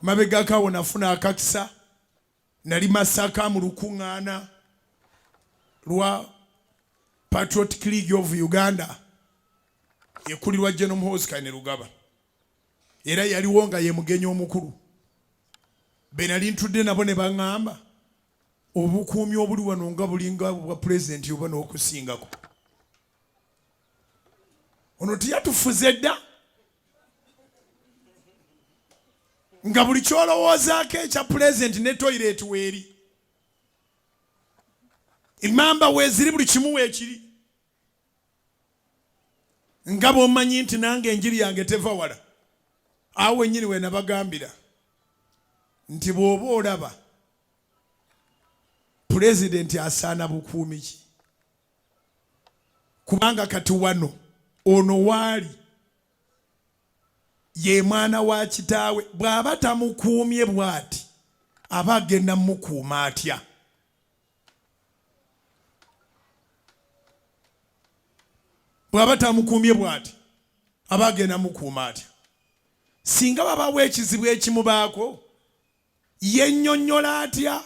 mabega kawo nafuna akakisa nali Masaka mu lukuŋŋaana lwa Patriotic League of Uganda ekulirwa General Muhoozi ne Rugaba era yaliwo nga ye mugenyi omukulu benali ntudde nabo ne baŋŋamba obukuumi obuli wano nga bulinga bwa president oba n'okusingako ono tiyatufuze dda nga buli kyolowoozaako ekya president ne toilet weeri imamba weeziri buli kimu weekiri nga bw'omanyi nti nange enjiri yange teva wala awo wennyini we nabagambira nti bw'oba olaba pulezidenti asaana bukuumi ki kubanga kati wano ono waali ye mwana wa kitaawe bw'aba tamukuumye bw'ati aba agenda mukuuma atya bw'aba tamukuumye bw'ati aba agenda mukuuma atya singa babawo ekizibu ekimubaako yennyonnyola atya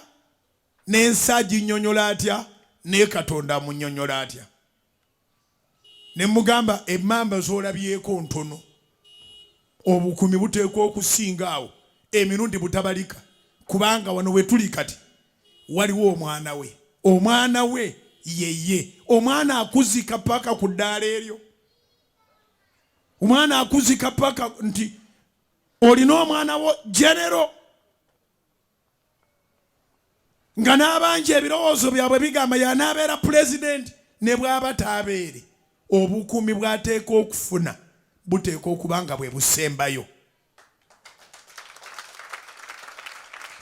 n'ensagi nnyonnyola atya ne Katonda munnyonnyola atya ne mugamba emmamba z'olabyeko ntono obukumi buteekwa okusinga awo emirundi butabalika kubanga wano we tuli kati waliwo omwana we yeye omwana akuzika paka ku ddaala eryo omwana akuzika paka nti olina omwana wo genero nga n'abangi ebirowoozo byabwe bigamba yanaabeera pulezidenti ne bw'aba taabeere obukuumi bw'ateeka okufuna buteeka okuba nga bwe busembayo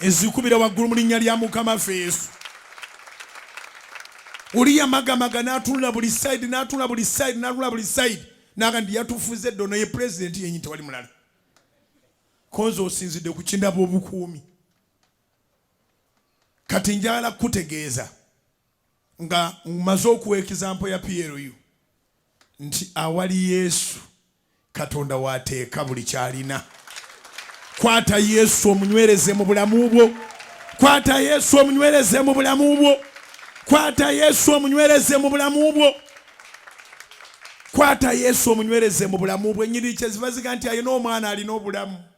ezikubira waggulu mu linnya lya Mukama waffe Yesu oli yamagamaga n'atunula buli sayidi n'atunula buli sayidi n'atunula buli sayidi naga ndi yatufuze ddono ye pulezidenti yenyi tewali mulala konzo osinzidde ku kindaba obukuumi kati njagala kutegeeza nga mmaze okuwa ekizampo ya PLU nti awali Yesu Katonda wateeka buli kyalina kwata Yesu omunywereze mu bulamu bwo kwata Yesu omunywereze mu bulamu bwo kwata Yesu omunywereze mu bulamu bwo kwata Yesu omunywereze mu bulamu bwo ennyiriri kye ziba ziga nti alina omwana alina obulamu